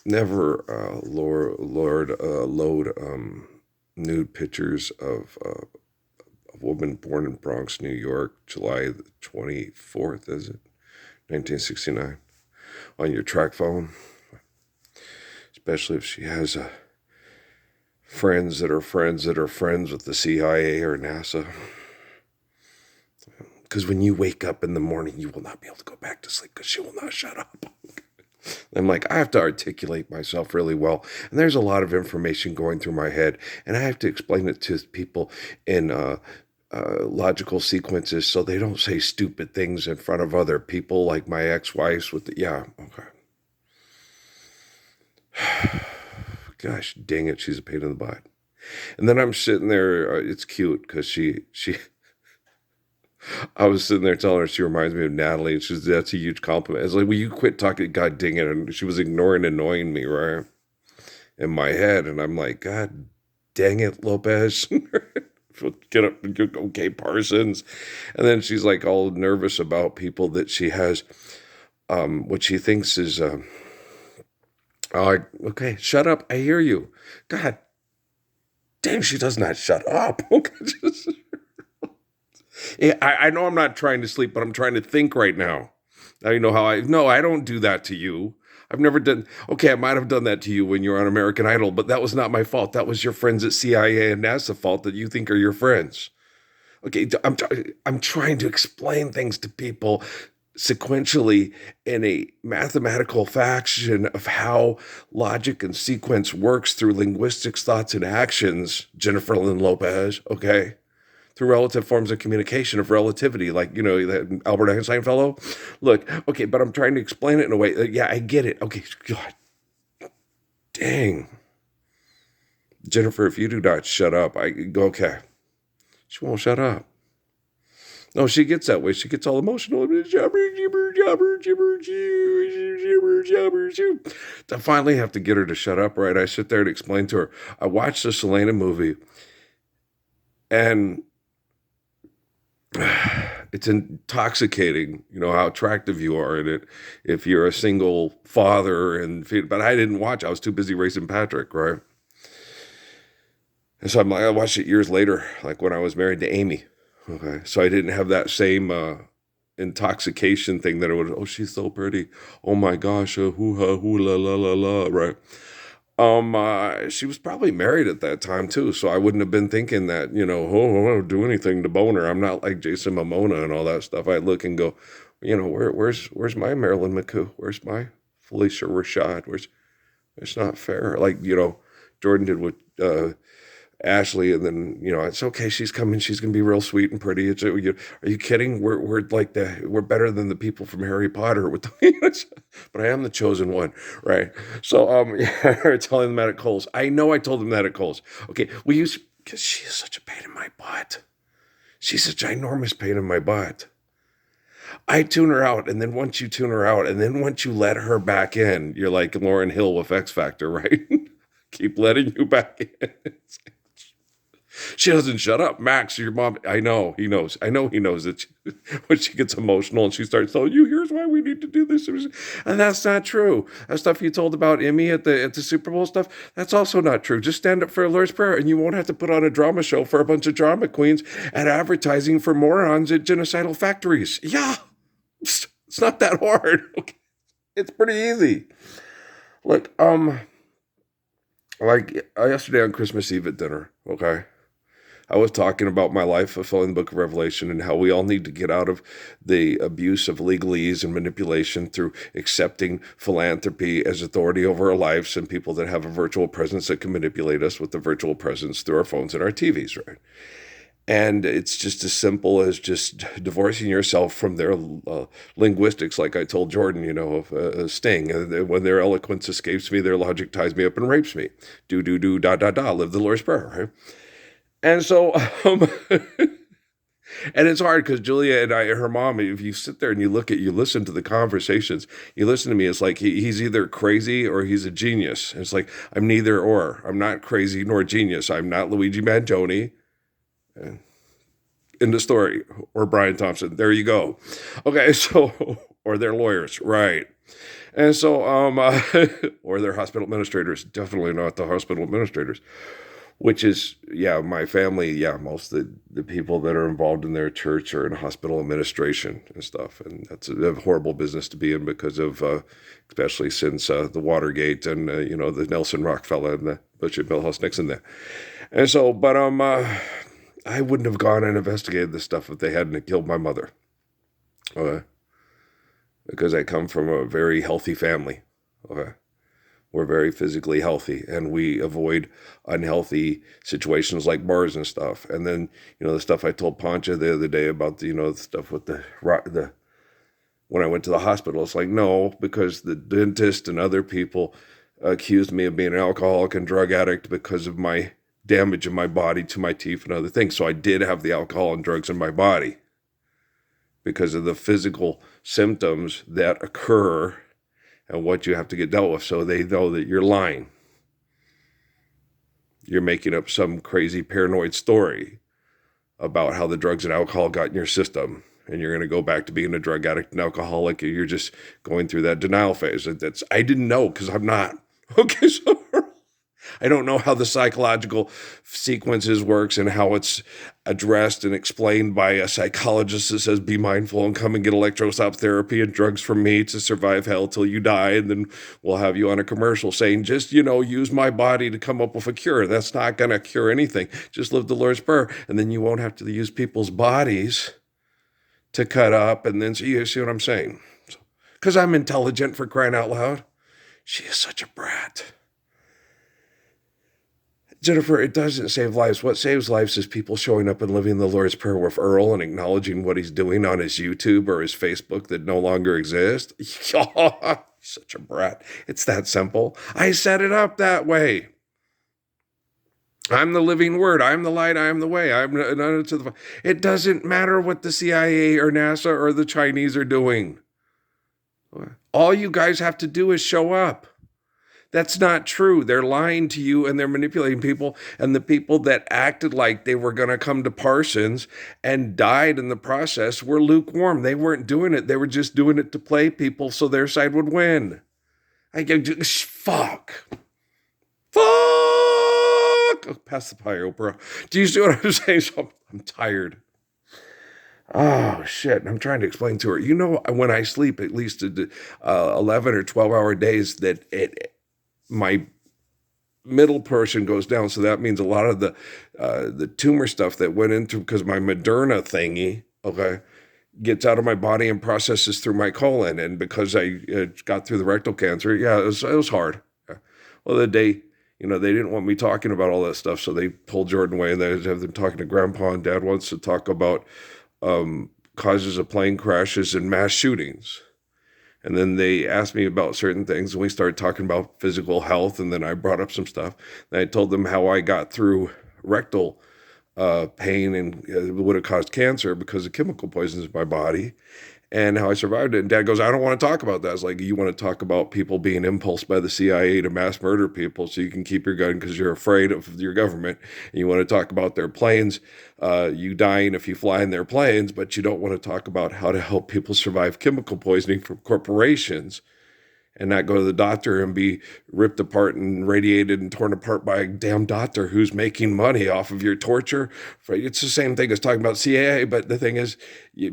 never load nude pictures of a woman born in Bronx, New York, July the 24th, is it? 1969, on your track phone, especially if she has friends that are friends that are friends with the CIA or NASA. Because when you wake up in the morning, you will not be able to go back to sleep because she will not shut up. I'm like, I have to articulate myself really well. And there's a lot of information going through my head. And I have to explain it to people in logical sequences so they don't say stupid things in front of other people like my ex-wives with the, yeah, okay. Gosh, dang it, she's a pain in the butt. And then I'm sitting there, it's cute because I was sitting there telling her she reminds me of Natalie, and she's that's a huge compliment. It's like, will you quit talking, God dang it, and she was annoying me, right? In my head, and I'm like, God dang it, Lopez. Get up, okay, Parsons. And then she's like all nervous about people that she has, what she thinks is, oh, okay, shut up, I hear you. God dang, she does not shut up. Yeah, I know I'm not trying to sleep, but I'm trying to think right now. Now you know how no, I don't do that to you. I've never done, okay, I might have done that to you when you were on American Idol, but that was not my fault. That was your friends at CIA and NASA fault that you think are your friends. Okay, I'm trying to explain things to people sequentially in a mathematical fashion of how logic and sequence works through linguistics, thoughts, and actions, Jennifer Lynn Lopez, okay? Through relative forms of communication of relativity, like, you know, that Albert Einstein fellow. Look, okay, but I'm trying to explain it in a way. Yeah, I get it. Okay, God dang. Jennifer, if you do not shut up, I go, okay. She won't shut up. No, she gets that way. She gets all emotional. I finally have to get her to shut up, right? I sit there and explain to her. I watched the Selena movie, and it's intoxicating, you know, how attractive you are in it if you're a single father. But I didn't watch. I was too busy racing Patrick, right? And so I watched it years later, like when I was married to Amy. Okay, so I didn't have that same intoxication thing that I would. Oh, she's so pretty. Oh my gosh, hoo ha hoo la la la la. Right. She was probably married at that time too, so I wouldn't have been thinking that, you know, oh, I don't do anything to bone her. I'm not like Jason Momoa and all that stuff. I look and go, you know, where's my Marilyn McCoo? Where's my Felicia Rashad? It's not fair. Like, you know, Jordan did with Ashley, and then, you know, it's okay. She's coming. She's gonna be real sweet and pretty. Are you kidding? We're like we're better than the people from Harry Potter with the, but I am the chosen one, right? So yeah, telling them that at Kohl's. I know I told them that at Kohl's. Okay, we use because she is such a pain in my butt. She's such a ginormous pain in my butt. I tune her out, and then once you tune her out, and then once you let her back in, you're like Lauryn Hill with X Factor, right? Keep letting you back in. She doesn't shut up. Max, your mom, I know he knows. I know he knows that when she gets emotional and she starts telling you, here's why we need to do this. And that's not true. That stuff you told about Emmy at the Super Bowl stuff, that's also not true. Just stand up for a Lord's Prayer and you won't have to put on a drama show for a bunch of drama queens and advertising for morons at genocidal factories. Yeah, it's not that hard. Okay. It's pretty easy. Look, like yesterday on Christmas Eve at dinner, okay? I was talking about my life fulfilling the book of Revelation and how we all need to get out of the abuse of legalese and manipulation through accepting philanthropy as authority over our lives and people that have a virtual presence that can manipulate us with the virtual presence through our phones and our TVs, right? And it's just as simple as just divorcing yourself from their linguistics, like I told Jordan, you know, of Sting. When their eloquence escapes me, their logic ties me up and rapes me. Do, da, da, da, live the Lord's Prayer, right? And so, and it's hard because Julia and her mom, if you sit there and you listen to the conversations, you listen to me, it's like he's either crazy or he's a genius. It's like, I'm neither or. I'm not crazy nor genius. I'm not Luigi Mangione. In the story, or Brian Thompson. There you go. Okay, so, or they're lawyers, right. And so, or they're hospital administrators, definitely not the hospital administrators, which is, yeah, my family, yeah, most of the people that are involved in their church are in hospital administration and stuff. And that's a horrible business to be in because of, especially since the Watergate and, the Nelson Rockefeller and the Bush and Milhouse Nixon there. And so, but I wouldn't have gone and investigated this stuff if they hadn't killed my mother. Okay. Because I come from a very healthy family. Okay. We're very physically healthy, and we avoid unhealthy situations like bars and stuff. And then, the stuff I told Pancha the other day about the stuff with the when I went to the hospital, it's like, no, because the dentist and other people accused me of being an alcoholic and drug addict because of my damage in my body to my teeth and other things. So I did have the alcohol and drugs in my body because of the physical symptoms that occur and what you have to get dealt with. So they know that you're lying. You're making up some crazy paranoid story about how the drugs and alcohol got in your system. And you're going to go back to being a drug addict and alcoholic. And you're just going through that denial phase. I didn't know because I'm not. Okay, so I don't know how the psychological sequences works and how it's addressed and explained by a psychologist that says, be mindful and come and get electroshock therapy and drugs from me to survive hell till you die. And then we'll have you on a commercial saying, just, use my body to come up with a cure. That's not going to cure anything. Just live the Lord's Prayer. And then you won't have to use people's bodies to cut up. And then, so you see what I'm saying? Because I'm intelligent, for crying out loud. She is such a brat. Jennifer, it doesn't save lives. What saves lives is people showing up and living the Lord's Prayer with Earl and acknowledging what he's doing on his YouTube or his Facebook that no longer exists. Such a brat. It's that simple. I set it up that way. I'm the living word. I'm the light. I am the way. It doesn't matter what the CIA or NASA or the Chinese are doing. All you guys have to do is show up. That's not true. They're lying to you and they're manipulating people. And the people that acted like they were going to come to Parsons and died in the process were lukewarm. They weren't doing it. They were just doing it to play people so their side would win. Fuck. Oh, pass the pie, Oprah. Do you see what I'm saying? So I'm tired. Oh, shit. And I'm trying to explain to her, when I sleep at least 11 or 12-hour days, that my middle portion goes down. So that means a lot of the tumor stuff that went into, because my Moderna thingy, okay, gets out of my body and processes through my colon. And because I got through the rectal cancer, yeah, it was hard. Well, the day, they didn't want me talking about all that stuff. So they pulled Jordan away and they have them talking to Grandpa, and Dad wants to talk about causes of plane crashes and mass shootings. And then they asked me about certain things, and we started talking about physical health, and then I brought up some stuff. And I told them how I got through rectal pain and it would have caused cancer because of chemical poisons in my body, and how I survived it. And Dad goes, I don't want to talk about that. I was like, you want to talk about people being impulsed by the CIA to mass murder people so you can keep your gun because you're afraid of your government. And you want to talk about their planes, you dying if you fly in their planes, but you don't want to talk about how to help people survive chemical poisoning from corporations and not go to the doctor and be ripped apart and radiated and torn apart by a damn doctor who's making money off of your torture. It's the same thing as talking about CIA, but the thing is,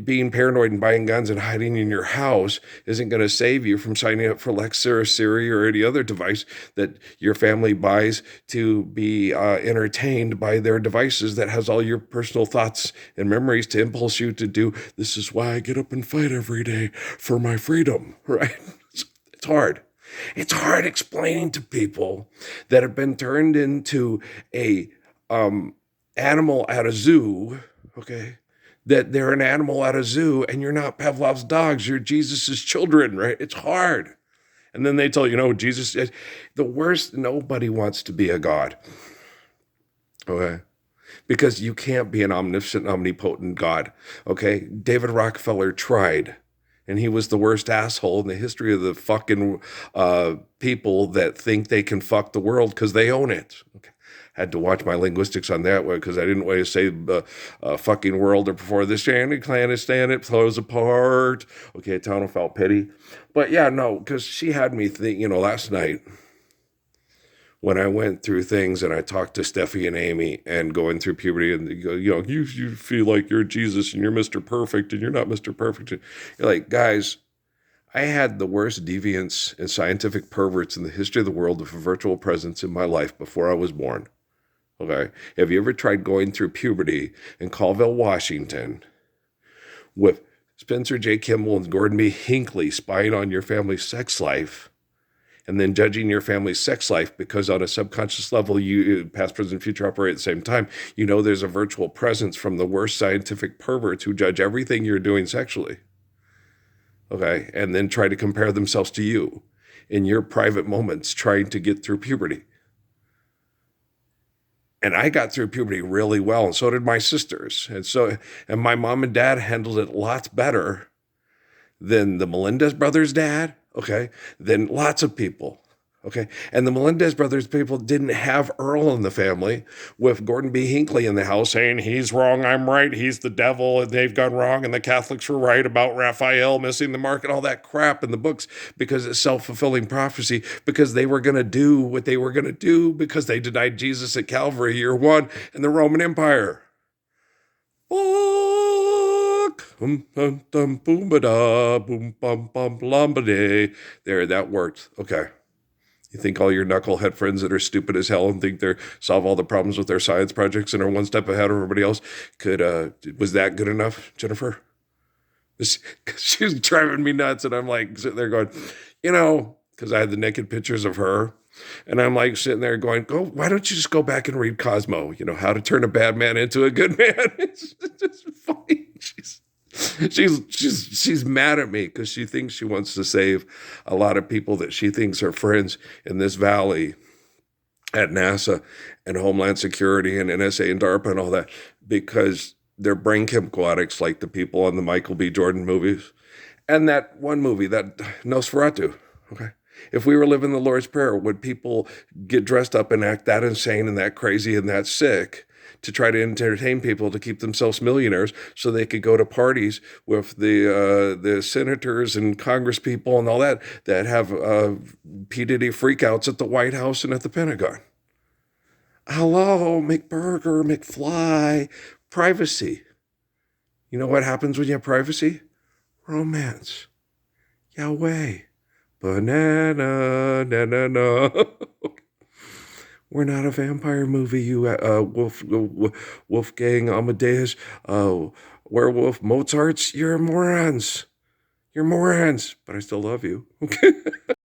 being paranoid and buying guns and hiding in your house isn't going to save you from signing up for Alexa or Siri or any other device that your family buys to be entertained by their devices that has all your personal thoughts and memories to impulse you to do. This is why I get up and fight every day for my freedom, right? It's hard. It's hard explaining to people that have been turned into a animal at a zoo, okay, that they're an animal at a zoo and you're not Pavlov's dogs, you're Jesus's children, right? It's hard. And then they tell you, Jesus is the worst. Nobody wants to be a God, okay? Because you can't be an omniscient, omnipotent God, okay? David Rockefeller tried. And he was the worst asshole in the history of the fucking people that think they can fuck the world because they own it. Okay. Had to watch my linguistics on that one because I didn't want to say fucking world or before the Shannon clan is standing, it flows apart. Okay, Tano felt pity. But yeah, no, because she had me think, last night when I went through things and I talked to Steffi and Amy and going through puberty and you feel like you're Jesus and you're Mr. Perfect and you're not Mr. Perfect. You're like, guys, I had the worst deviants and scientific perverts in the history of the world of a virtual presence in my life before I was born. Okay. Have you ever tried going through puberty in Colville, Washington with Spencer J. Kimball and Gordon B. Hinckley spying on your family's sex life and then judging your family's sex life because on a subconscious level, you past, present, future operate at the same time. There's a virtual presence from the worst scientific perverts who judge everything you're doing sexually. Okay. And then try to compare themselves to you in your private moments trying to get through puberty. And I got through puberty really well, and so did my sisters. And my mom and dad handled it lots better than the Melendez brothers' dad, okay, than lots of people, okay? And the Melendez brothers people didn't have Earl in the family with Gordon B. Hinckley in the house saying, he's wrong, I'm right, he's the devil, and they've gone wrong, and the Catholics were right about Raphael missing the mark and all that crap in the books because it's self-fulfilling prophecy, because they were going to do what they were going to do because they denied Jesus at Calvary year one in the Roman Empire. There, that worked. Okay. You think all your knucklehead friends that are stupid as hell and think they solve all the problems with their science projects and are one step ahead of everybody else was that good enough, Jennifer? She was driving me nuts, and I'm like sitting there going, because I had the naked pictures of her, and I'm like sitting there going, why don't you just go back and read Cosmo? How to turn a bad man into a good man. It's just funny. She's mad at me because she thinks she wants to save a lot of people that she thinks are friends in this valley at NASA and Homeland Security and NSA and DARPA and all that because they're brain chemical addicts like the people on the Michael B. Jordan movies. And that one movie, that Nosferatu, okay? If we were living the Lord's Prayer, would people get dressed up and act that insane and that crazy and that sick to try to entertain people to keep themselves millionaires so they could go to parties with the senators and Congress people and all that have P. Diddy freakouts at the White House and at the Pentagon? Hello, McBurger, McFly, privacy. You know what happens when you have privacy? Romance. Yahweh. Banana, na, na, na. We're not a vampire movie, you Wolfgang Amadeus, werewolf Mozarts. You're morons. You're morons, but I still love you. Okay.